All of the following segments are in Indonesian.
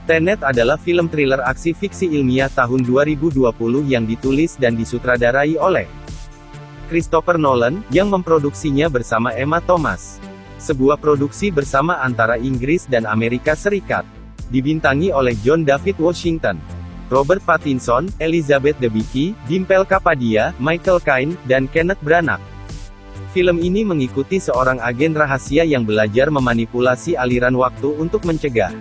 Tenet adalah film thriller aksi fiksi ilmiah tahun 2020 yang ditulis dan disutradarai oleh Christopher Nolan, yang memproduksinya bersama Emma Thomas. Sebuah produksi bersama antara Inggris dan Amerika Serikat. Dibintangi oleh John David Washington, Robert Pattinson, Elizabeth Debicki, Dimpel Kapadia, Michael Caine, dan Kenneth Branagh. Film ini mengikuti seorang agen rahasia yang belajar memanipulasi aliran waktu untuk mencegah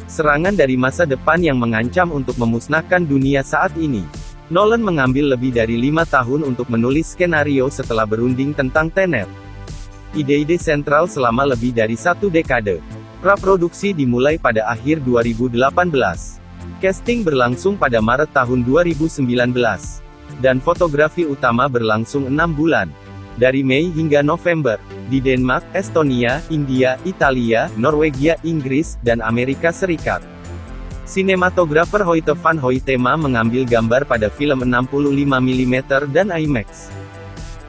serangan dari masa depan yang mengancam untuk memusnahkan dunia saat ini. Nolan mengambil lebih dari 5 tahun untuk menulis skenario setelah berunding tentang Tenet. Ide-ide sentral selama lebih dari 1 dekade. Praproduksi dimulai pada akhir 2018. Casting berlangsung pada Maret tahun 2019. Dan fotografi utama berlangsung 6 bulan. Dari Mei hingga November, di Denmark, Estonia, India, Italia, Norwegia, Inggris, dan Amerika Serikat. Sinematografer Hoyte van Hoytema mengambil gambar pada film 65 mm dan IMAX.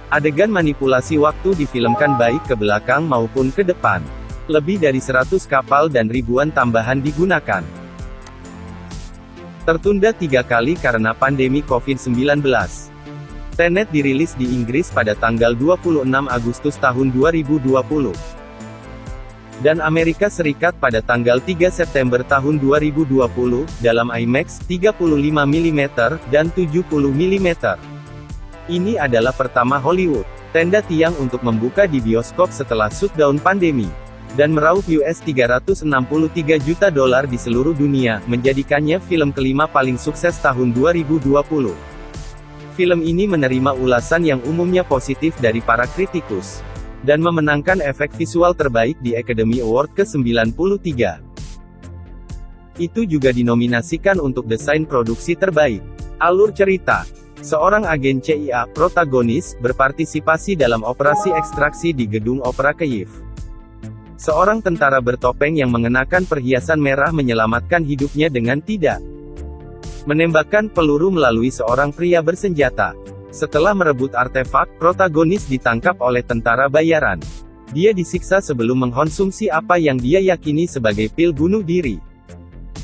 Adegan manipulasi waktu difilmkan baik ke belakang maupun ke depan. Lebih dari 100 kapal dan ribuan tambahan digunakan. Tertunda 3 kali karena pandemi COVID-19. Tenet dirilis di Inggris pada tanggal 26 Agustus tahun 2020. Dan Amerika Serikat pada tanggal 3 September tahun 2020, dalam IMAX, 35 mm, dan 70 mm. Ini adalah pertama Hollywood tenda tiang untuk membuka di bioskop setelah shutdown pandemi. Dan meraup US $363 juta di seluruh dunia, menjadikannya film kelima paling sukses tahun 2020. Film ini menerima ulasan yang umumnya positif dari para kritikus, dan memenangkan efek visual terbaik di Academy Award ke-93. Itu juga dinominasikan untuk desain produksi terbaik. Alur cerita. Seorang agen CIA, protagonis, berpartisipasi dalam operasi ekstraksi di gedung opera Kyiv. Seorang tentara bertopeng yang mengenakan perhiasan merah menyelamatkan hidupnya dengan tidak menembakkan peluru melalui seorang pria bersenjata. Setelah merebut artefak, protagonis ditangkap oleh tentara bayaran. Dia disiksa sebelum mengkonsumsi apa yang dia yakini sebagai pil bunuh diri.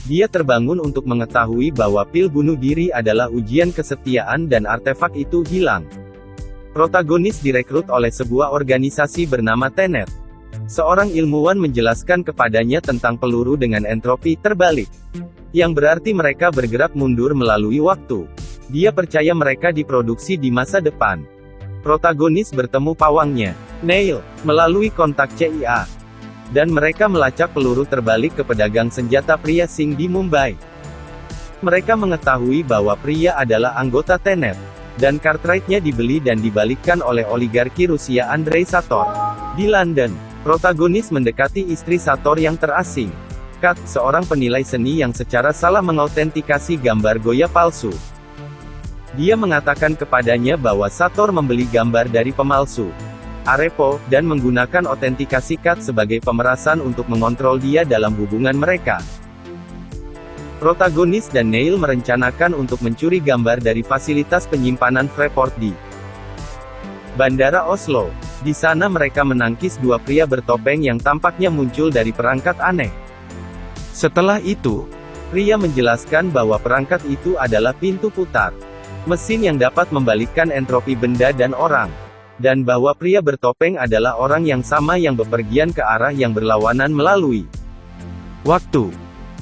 Dia terbangun untuk mengetahui bahwa pil bunuh diri adalah ujian kesetiaan dan artefak itu hilang. Protagonis direkrut oleh sebuah organisasi bernama Tenet. Seorang ilmuwan menjelaskan kepadanya tentang peluru dengan entropi terbalik, yang berarti mereka bergerak mundur melalui waktu. Dia percaya mereka diproduksi di masa depan. Protagonis bertemu pawangnya, Neil, melalui kontak CIA. Dan mereka melacak peluru terbalik ke pedagang senjata pria Singh di Mumbai. Mereka mengetahui bahwa pria adalah anggota Tenet. Dan cartridge-nya dibeli dan dibalikkan oleh oligarki Rusia Andrei Sator. Di London, protagonis mendekati istri Sator yang terasing, Kat, seorang penilai seni yang secara salah mengautentikasi gambar Goya palsu. Dia mengatakan kepadanya bahwa Sator membeli gambar dari pemalsu, Arepo, dan menggunakan autentikasi Kat sebagai pemerasan untuk mengontrol dia dalam hubungan mereka. Protagonis dan Neil merencanakan untuk mencuri gambar dari fasilitas penyimpanan Freeport di Bandara Oslo. Di sana mereka menangkis 2 pria bertopeng yang tampaknya muncul dari perangkat aneh. Setelah itu, pria menjelaskan bahwa perangkat itu adalah pintu putar, mesin yang dapat membalikkan entropi benda dan orang, dan bahwa pria bertopeng adalah orang yang sama yang bepergian ke arah yang berlawanan melalui waktu.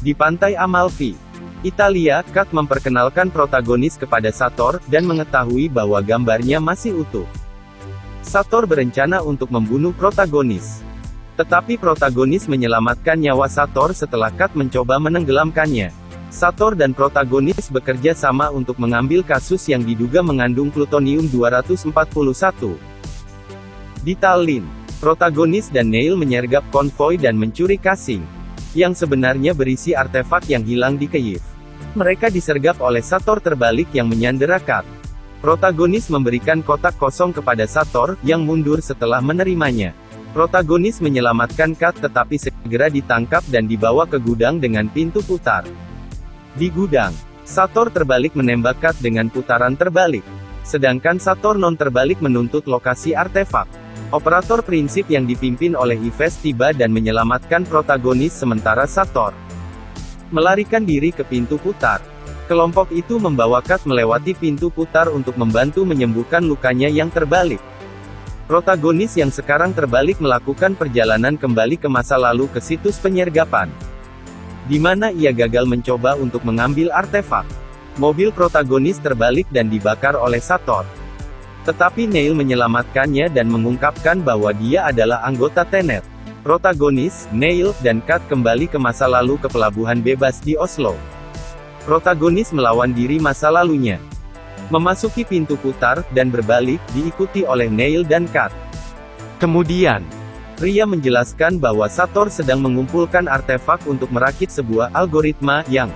Di pantai Amalfi, Italia, Kat memperkenalkan protagonis kepada Sator, dan mengetahui bahwa gambarnya masih utuh. Sator berencana untuk membunuh protagonis. Tetapi protagonis menyelamatkan nyawa Sator setelah Kat mencoba menenggelamkannya. Sator dan protagonis bekerja sama untuk mengambil kasus yang diduga mengandung plutonium-241. Di Tallinn, protagonis dan Neil menyergap konvoi dan mencuri casing, yang sebenarnya berisi artefak yang hilang di Kyiv. Mereka disergap oleh Sator terbalik yang menyandera Kat. Protagonis memberikan kotak kosong kepada Sator, yang mundur setelah menerimanya. Protagonis menyelamatkan Kat tetapi segera ditangkap dan dibawa ke gudang dengan pintu putar. Di gudang, Sator terbalik menembak Kat dengan putaran terbalik. Sedangkan Sator non-terbalik menuntut lokasi artefak. Operator prinsip yang dipimpin oleh Yves tiba dan menyelamatkan protagonis sementara Sator melarikan diri ke pintu putar. Kelompok itu membawa Kat melewati pintu putar untuk membantu menyembuhkan lukanya yang terbalik. Protagonis yang sekarang terbalik melakukan perjalanan kembali ke masa lalu ke situs penyergapan, di mana ia gagal mencoba untuk mengambil artefak. Mobil protagonis terbalik dan dibakar oleh Sator. Tetapi Neil menyelamatkannya dan mengungkapkan bahwa dia adalah anggota Tenet. Protagonis, Neil, dan Kat kembali ke masa lalu ke pelabuhan bebas di Oslo. Protagonis melawan diri masa lalunya, memasuki pintu putar, dan berbalik, diikuti oleh Neil dan Kat. Kemudian, Ria menjelaskan bahwa Sator sedang mengumpulkan artefak untuk merakit sebuah algoritma yang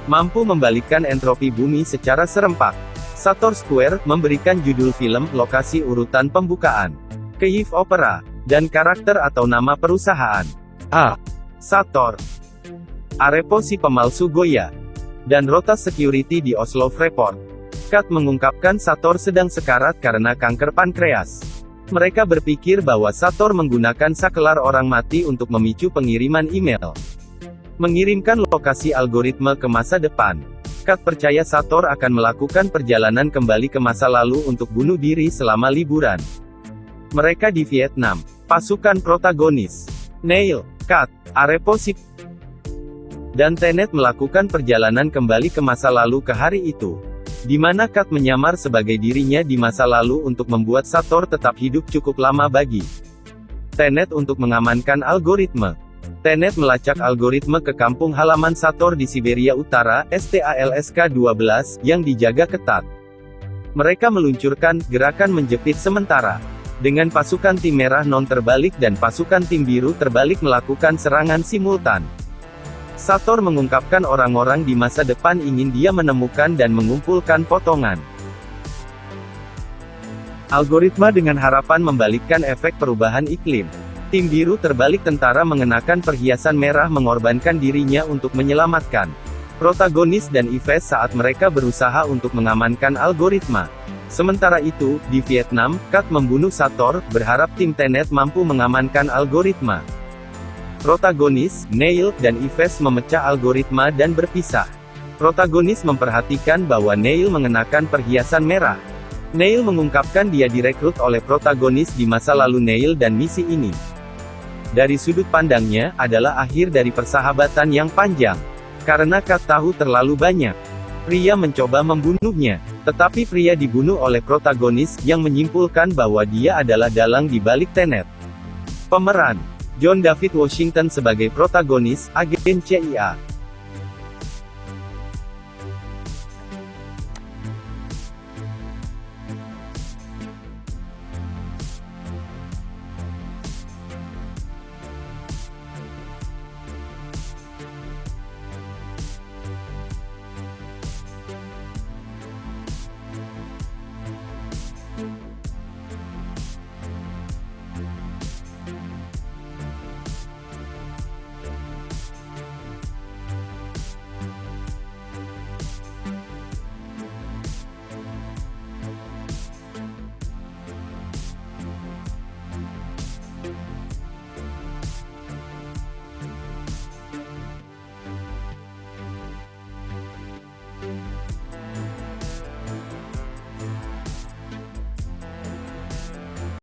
mampu membalikkan entropi bumi secara serempak. Sator Square memberikan judul film, lokasi urutan pembukaan, Kyiv Opera, dan karakter atau nama perusahaan. A. Sator. Arepo si pemalsu Goya. Dan Rotas Security di Oslo Freeport. Kat mengungkapkan Sator sedang sekarat karena kanker pankreas. Mereka berpikir bahwa Sator menggunakan sakelar orang mati untuk memicu pengiriman email, mengirimkan lokasi algoritma ke masa depan. Kat percaya Sator akan melakukan perjalanan kembali ke masa lalu untuk bunuh diri selama liburan mereka di Vietnam. Pasukan protagonis, Neil, Kat, Arepo si dan Tenet melakukan perjalanan kembali ke masa lalu ke hari itu, di mana Kat menyamar sebagai dirinya di masa lalu untuk membuat Sator tetap hidup cukup lama bagi Tenet untuk mengamankan algoritma. Tenet melacak algoritma ke kampung halaman Sator di Siberia Utara, STALSK-12, yang dijaga ketat. Mereka meluncurkan gerakan menjepit sementara, dengan pasukan tim merah non terbalik dan pasukan tim biru terbalik melakukan serangan simultan. Sator mengungkapkan orang-orang di masa depan ingin dia menemukan dan mengumpulkan potongan algoritma dengan harapan membalikkan efek perubahan iklim. Tim biru terbalik tentara mengenakan perhiasan merah mengorbankan dirinya untuk menyelamatkan protagonis dan Yves saat mereka berusaha untuk mengamankan algoritma. Sementara itu, di Vietnam, Kat membunuh Sator, berharap tim Tenet mampu mengamankan algoritma. Protagonis, Neil, dan Yves memecah algoritma dan berpisah. Protagonis memperhatikan bahwa Neil mengenakan perhiasan merah. Neil mengungkapkan dia direkrut oleh protagonis di masa lalu Neil dan misi ini, dari sudut pandangnya, adalah akhir dari persahabatan yang panjang. Karena Kat tahu terlalu banyak, pria mencoba membunuhnya. Tetapi pria dibunuh oleh protagonis, yang menyimpulkan bahwa dia adalah dalang di balik Tenet. Pemeran: John David Washington sebagai protagonis, agen CIA.